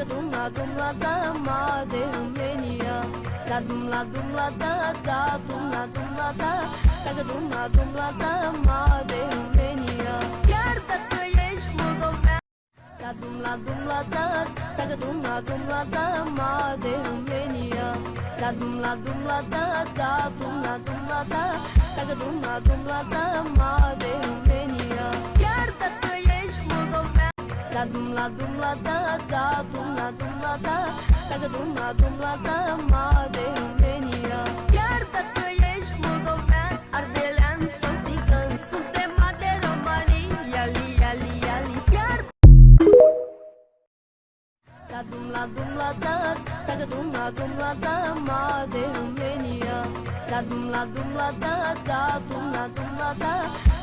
dumlata madehumenia la dumlata da dumlata dumlata madehumenia chiar dacă ești moldovean la dumlata dumlata madehumenia la dumlata da dumlata dumlata madehumenia chiar dacă ești moldovean la dumlata da dumlata madehumenia chiar dacă ești moldovean, ardelean sau țigan, suntem de romanii, iali chiar la dumlata madehumenia la dumlata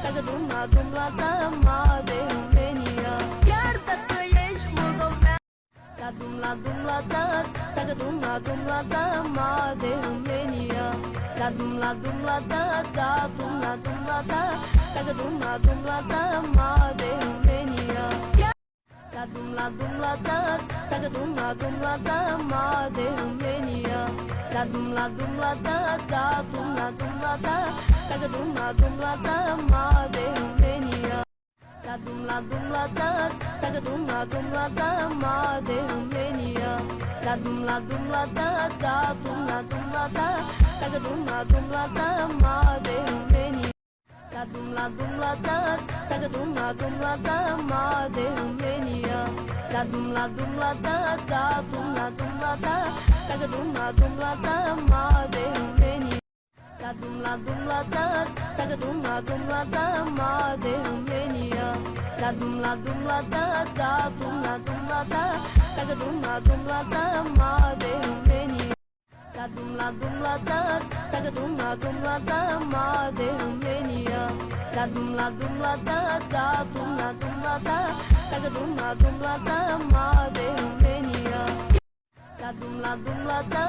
da dumlata madehumenia chiar dacă ești moldovean la dumlata madehumenia la dumlata da dumlata madehumenia la dumlata madehumenia la dumlata da dumlata madehumenia la dumlata madehumenia la dumlata da dumlata madehumenia la dumlata madehumenia la dumlata da dumlata madehumenia la dumlata madehumenia la dumlata da dumlata madehumenia la dumlata madehumenia la dumlata da dumlata madehumenia la dumlata madehumenia la dumlata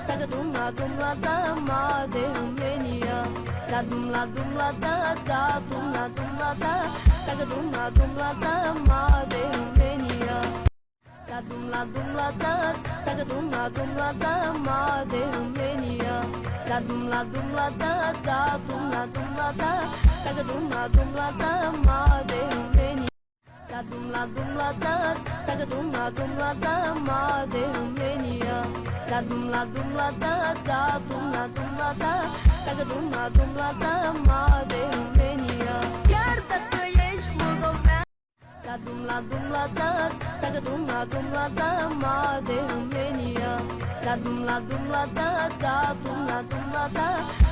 da dumlata madehumenia la dumlata madehumenia la dumlata da dumlata madehumenia la dumlata madehumenia la dumlata da dumlata madehumenia chiar dacă ești moldovean la dumlata madehumenia la dumlata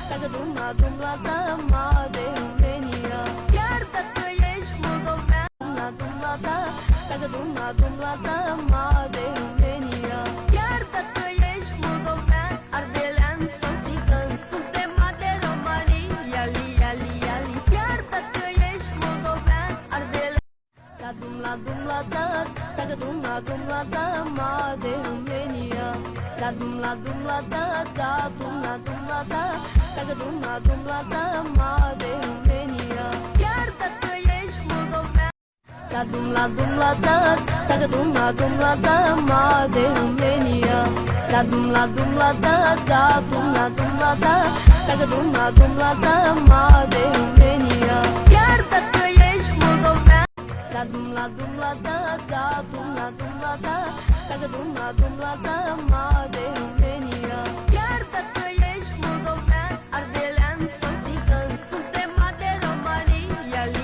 da dumlata madehumenia chiar dacă ești moldovean la dumlata madehumenia chiar dacă ești moldovean, ardelean sau țigan, suntem de romanii, iali chiar dacă ești moldovean, ardelean la dumlata madehumenia la dumlata da dumlata madehumenia chiar dacă ești moldovean la dumlata madehumenia la dumlata da dumlata madehumenia chiar dacă ești moldovean la dumlata da dumlata madehumenia chiar dacă ești moldovean, ardelean sau țigan, suntem de romanii,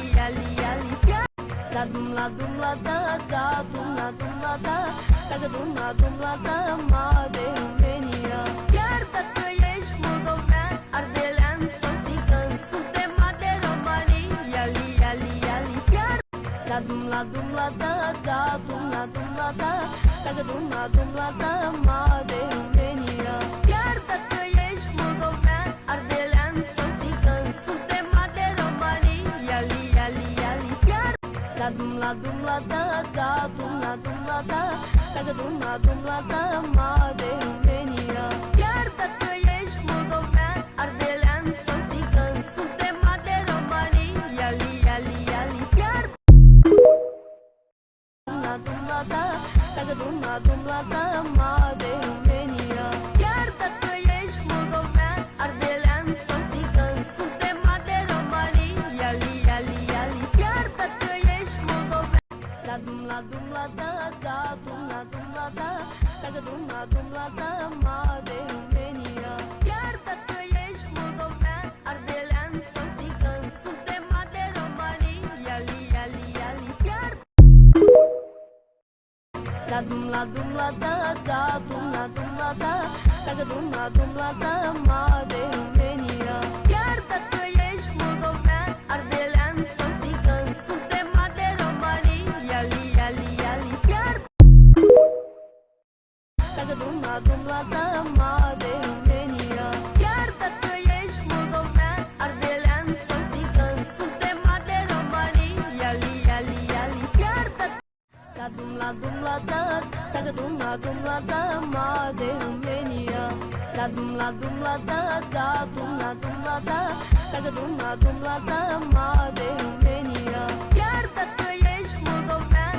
iali chiar la dumlata da dumlata madehumenia chiar dacă ești moldovean, ardelean sau țigan, suntem de romanii, iali chiar la dumlata da dumlata madehumenia chiar dacă ești moldovean, ardelean sau țigan, suntem de romanii, iali chiar la dumlata da dumlata madehumenia chiar dacă ești moldovean, ardelean sau țigan, suntem de romanii, iali chiar la dumlata dumla dumla da da dumla dumla da da dumla dumla da made venirea. Chiar dacă ești moldovean, ardelean sau țigan, suntem de romanii, iali, iali, iali. Chiar dacă dumla dumla da made venirea. Chiar dacă ești moldovean, ardelean sau țigan, suntem de romanii, iali, iali, iali. Chiar dacă dumla dumla da da dumla dumla da made venirea. Da dumla dumla da da dumla dumla da da dumla dumla da made venirea. Chiar dacă ești moldovean.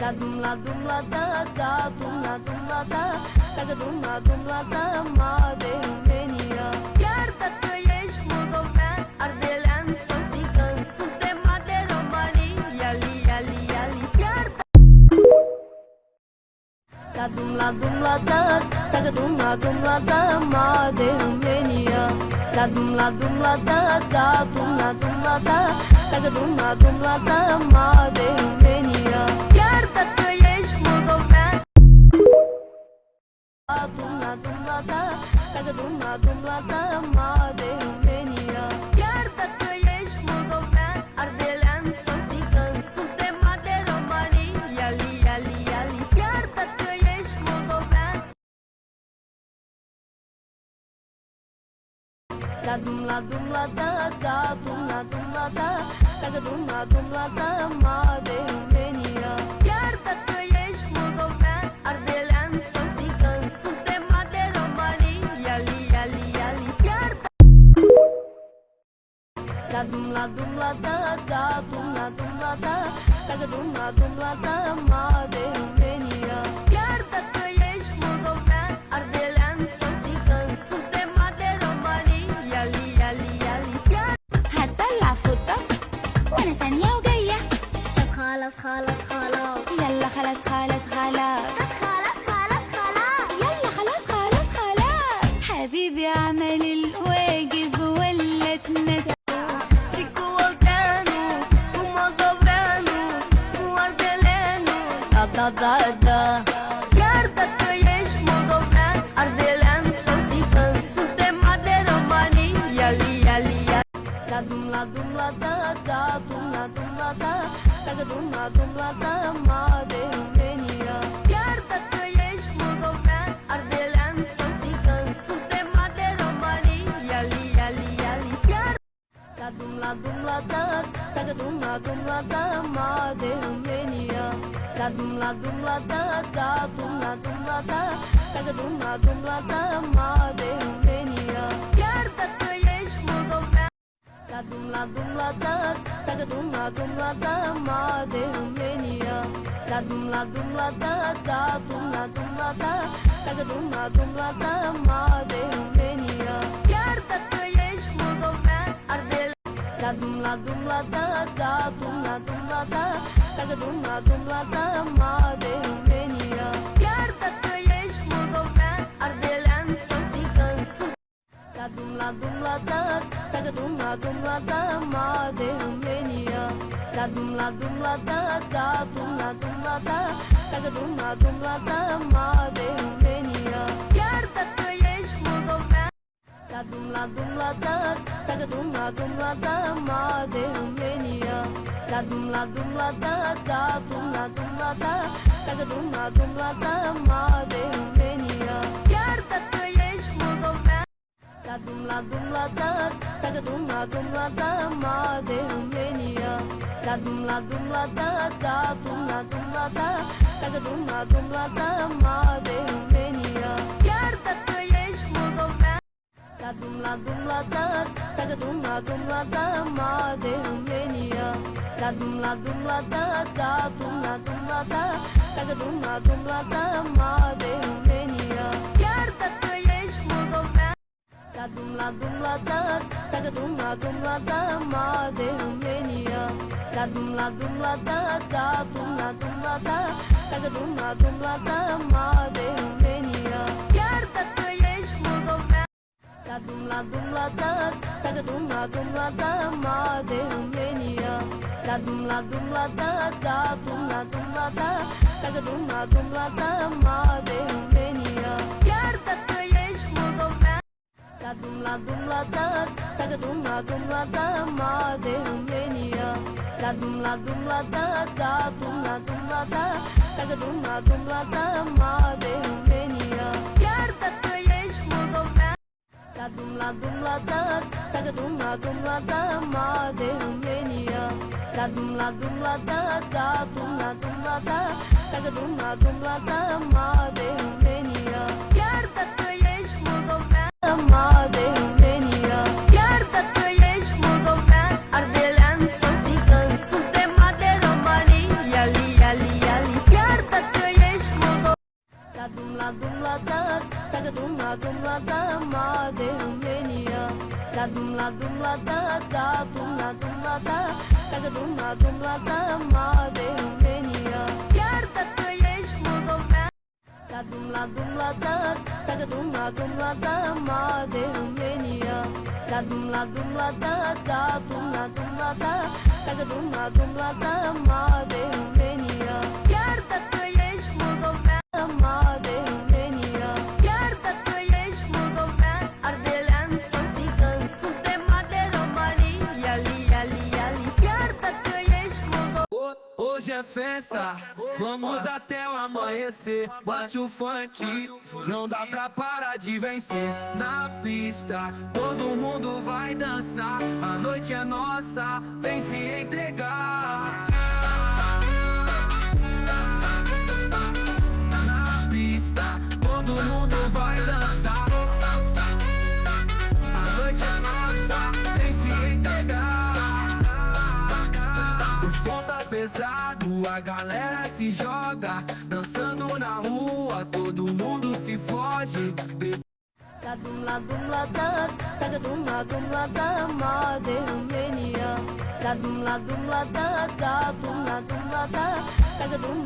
Da dumla dumla da da dumla dumla da da dumla dumla da made venirea. Chiar dacă ești moldovean, ardelean sau țigan, suntem de romanii, iali, iali, iali. Chiar da dumla dumla da da dumla dumla da made venirea. Da dumla dumla da da dumla dumla da da dumla dumla da made venirea. Chiar dacă ești moldovean. Da dumla dumla da da dumla dumla da made venirea. Chiar dacă ești moldovean, ardelean sau țigan, suntem de romanii, iali, iali, iali. Chiar dacă ești moldovean. Da dumla dumla da da dumla dumla da da dumla dumla da made venirea. Chiar dacă ești moldovean, ardelean sau țigan, suntem de romanii, iali, iali, iali. Chiar da dumla dumla da da dumla dumla da da dumla dumla da made venirea. Chiar dacă ești moldovean, ardelean sau țigan, suntem de romanii, iali, iali, iali. Chiar هتطلع فضة وانا ثانية وجاية. طب خلاص خلاص خلاص يلا خلاص خلاص خلاص خلاص خلاص خلاص يلا خلاص خلاص خلاص حبيبي عمل الواجب ولا اتنسى. și cu olteanul, cu moldoveanul, cu ardeleanul. Da, da, da, da. Chiar dacă ești moldovean, ardelean sau țigan, suntem de romanii, iali, iali, iali. Da dumla dumla da da dumla dumla da da dumla dumla da made venirea. Chiar dacă ești moldovean, ardelean sau țigan, suntem de romanii, iali, iali, iali. Chiar da dumla dumla da da dumla dumla da made venirea. Da dumla dumla da da dumla dumla da da dumla dumla da made venirea. Chiar dacă ești moldovean. Da dumla dumla da da dumla dumla da made venirea. Da dumla dumla da da dumla dumla da da dumla dumla da made venirea. Chiar dacă ești moldovean, ardelean. Da dumla dumla da da dumla dumla da da dumla dumla da made venirea. Chiar dacă ești moldovean, ardelean sau țigan, da dumla dumla da da dumla dumla da made venirea. Da dumla dumla da da dumla dumla da da dumla dumla da made venirea. Chiar dacă ești moldovean. Da dumla dumla da da dumla dumla da made venirea. Da dumla dumla da da dumla dumla da da dumla dumla da made venirea. Chiar dacă ești moldovean. Da dumla dumla da da dumla dumla da made venirea. Da dumla dumla da da dumla dumla da da dumla dumla da made venirea. Chiar dacă ești moldovean. Da dumla dumla da da dumla dumla da made venirea. Da dumla dumla da da dumla dumla da da dumla dumla da made venirea. Chiar dacă ești moldovean. Da dumla dumla da da dumla dumla da made venirea. Da dumla dumla da da dumla dumla da da dumla dumla da made venirea. Chiar dacă ești moldovean. Da dumla dumla da da dumla dumla da made venirea. La dum la da da dum la da Dacă dum la da Madalenia Chiar dacă ești moldovean La dum la da Dacă dum la da Madalenia La dum la da da dum la da Dacă dum la da Madalenia Chiar dacă ești moldovean La dum la da Dacă dum la da Madalenia La dum la da da dum la da Dacă dum la da Madalenia Chiar dacă ești moldovean Madalenia Chiar dacă ești moldovean Ardelean sau țigan Suntem de romanii Iali, iali, iali Chiar dacă ești moldovean La dum la da Dacă dum la da Madalenia La dum la da da dum la da Dacă dum la da Madalenia Chiar dacă ești moldovean La dum la da Dacă dum la da Madalenia La dum la da da dum la da Dacă dum la da Madalenia Chiar dacă ești moldovean Madalenia Chiar dacă ești moldovean Ardelean sau țigan Suntem de romanii Iali, iali, iali Chiar dacă ești moldovean Hoje é festa, vamos até o amanhecer. Bate o funk, não dá pra parar de vencer. Na pista, todo mundo vai dançar. A noite é nossa, vem se entregar. Na pista, todo mundo vai dançar. A noite é nossa, vem se entregar. O som tá pesado, a galera se joga. Dançando na rua, todo mundo se foge. La dum la da Dacă dum la da Madalenia La dum la da da dum la da Dacă dum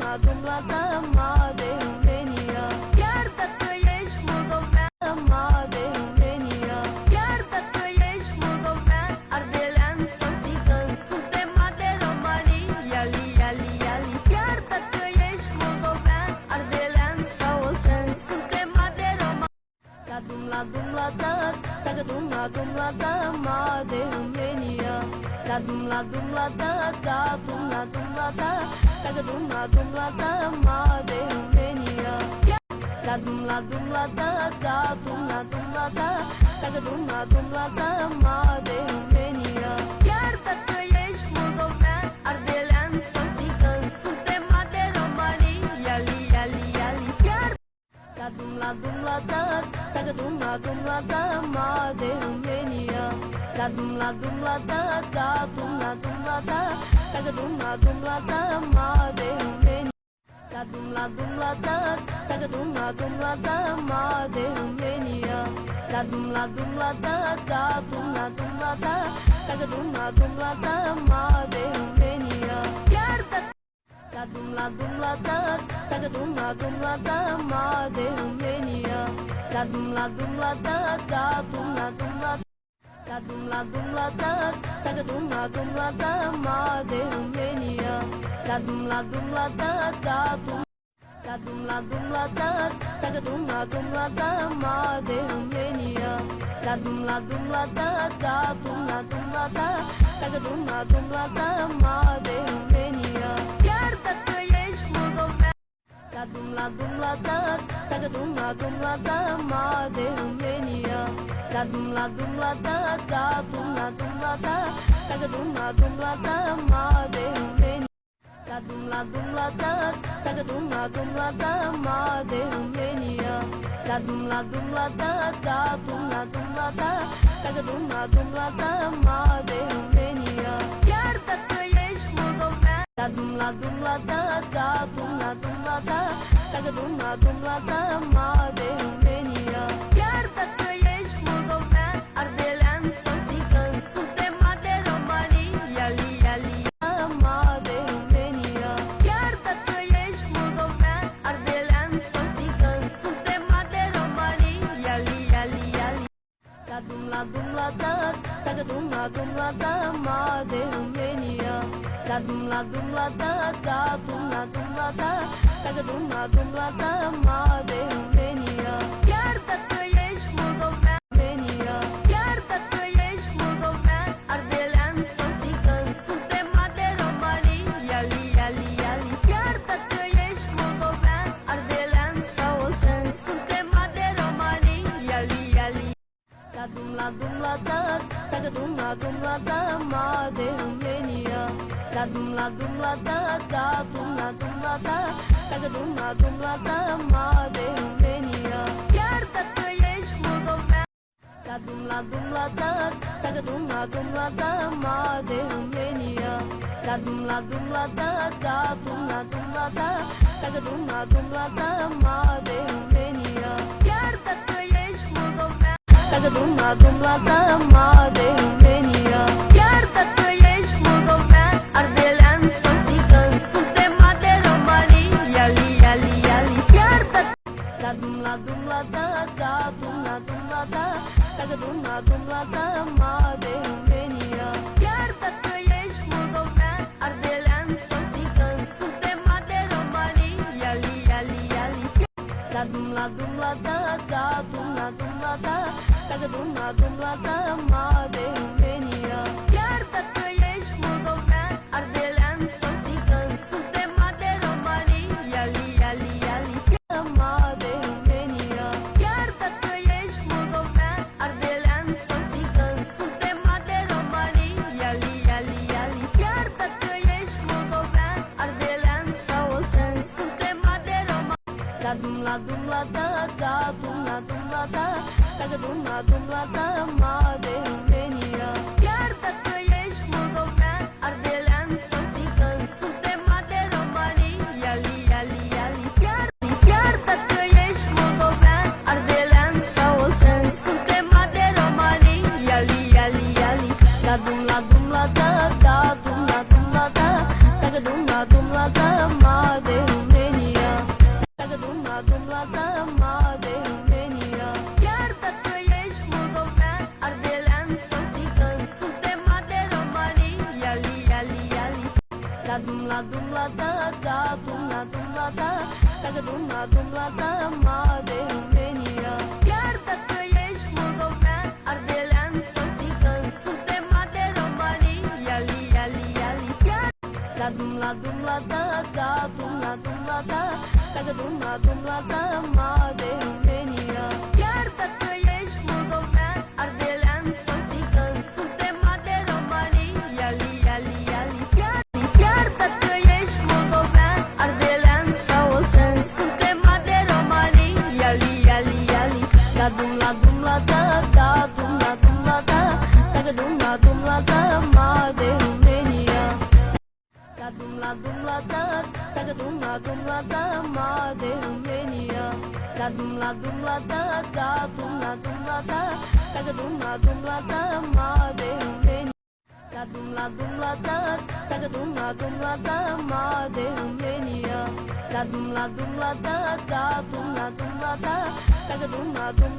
la da Madalenia Chiar dacă ești moldovean Madalenia Chiar dacă ești moldovean Ardelean sau țigan Suntem de romanii Iali, iali, iali Chiar dacă ești moldovean Ardelean sau oltean Suntem de romanii La dum la da Dacă dum la da Madalenia La dum la da da dum la da Dacă dum la da Madalenia La dum la da da dum la da Dacă dum la da Madalenia Chiar dacă ești moldovean Ardelean sau țigan Suntem de romanii Iali, iali, iali Chiar La dum la da Dacă dum la da Madalenia La dum la da da dum la da Dacă dum la da Madalenia La dum la da Dacă dum la da Madalenia La dum la da da dum la da Dacă dum la da Madalenia Chiar dacă La dum la da Dacă dum la da Madalenia La dum la da da dum la La dum la da Dacă dum la da Madalenia La dum la da da dum La dum la da Dacă dum la da Madalenia La dum la da da dum la da Dacă dum la da Madalenia Chiar dacă ești moldovean La dum la da Dacă dum la da Madalenia La dum la da da dum la da Dacă dum la da Madalenia La dum la da Dacă dum la da Madalenia La dum la da da dum la da Dacă dum la da Madalenia Chiar dacă ești moldovean La dum la da da dum la da Dacă dum la da Madalenia Chiar dacă ești moldovean Ardelean sau țigan Suntem de romanii Iali, iali Madalenia Chiar dacă ești moldovean Ardelean sau țigan Suntem de romanii Iali, iali, iali La dum la da Dacă dum la da Madalenia La dum la dum la da da dum la da Dacă dum la da mare România Chiar dacă ești moldovean România Chiar dacă ești moldovean Ardelean sau țigan Suntem de romanii Iali, iali, iali Chiar dacă ești moldovean Ardelean sau oltean Suntem de romanii Iali, iali La dum la da Dacă dum la da mare România La dum la da da dum la da Dacă dum la da mare România Chiar dacă ești moldovean La dum la da Dacă dum la da mare România La dum la da da dum la da Dacă dum la da mare România Chiar dacă ești moldovean Dacă dum la da mare România Chiar dacă ești moldovean Ardelean sau țigan Suntem de romanii Iali, iali, iali Chiar dacă La dum la da da dum la da Dacă dum la da mare România Chiar dacă ești moldovean Ardelean sau țigan Suntem de romanii Iali, iali, iali La dum la da da dum la da Dacă dum la da mare România Chiar dacă ești moldovean Ardelean sau țigan Suntem de romanii Iali, iali, iali Mare România Chiar dacă ești moldovean Ardelean sau țigan Suntem de romanii Iali, iali, iali Chiar dacă ești moldovean Ardelean sau oltean Suntem de romanii La dum la da da dum la da Dacă dum la da mare România Chiar dacă ești moldovean Ardelean sau țigan Suntem de romanii Iali, iali, iali Chiar dacă ești moldovean Ardelean sau oltean Suntem de romanii Iali, iali, iali La dum la da da dum la da Dacă dum la da mare România Dacă dum la da mare România Chiar dacă ești moldovean Ardelean sau țigan Suntem de romanii Iali, iali, iali La dum la da da dum la da Dacă dum la da mare România Chiar dacă ești moldovean Ardelean sau țigan Suntem de romanii Iali, iali, iali La dum la da da dum la da Dacă dum la da mare România Chiar dacă ești moldovean Ardelean sau țigan Suntem de romanii Iali, iali, iali La dum la da da dum la da Dacă dum la da mare România Chiar dacă ești moldovean Ardelean sau țigan Suntem de romanii Iali, iali, iali La dum la da da dum la da Dacă dum la da mare România Chiar dacă ești moldovean Ardelean sau țigan Suntem de romanii Iali, iali, iali Chiar dacă ești moldovean Ardelean sau oltean Suntem de romanii Iali, iali, iali La dum la da da dum la da Dacă dum la da mare România La dum la da Dacă dum la da mare România La dum la da da dum la da Dacă dum la da mare România La dum la da Dacă dum la da mare România La dum la da da dum la da Dacă dum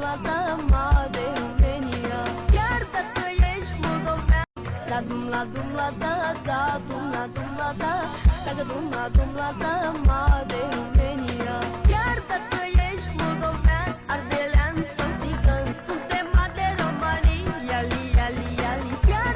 la da mare România Chiar dacă ești moldovean La dum la da da dum la da Dacă dum la da mare România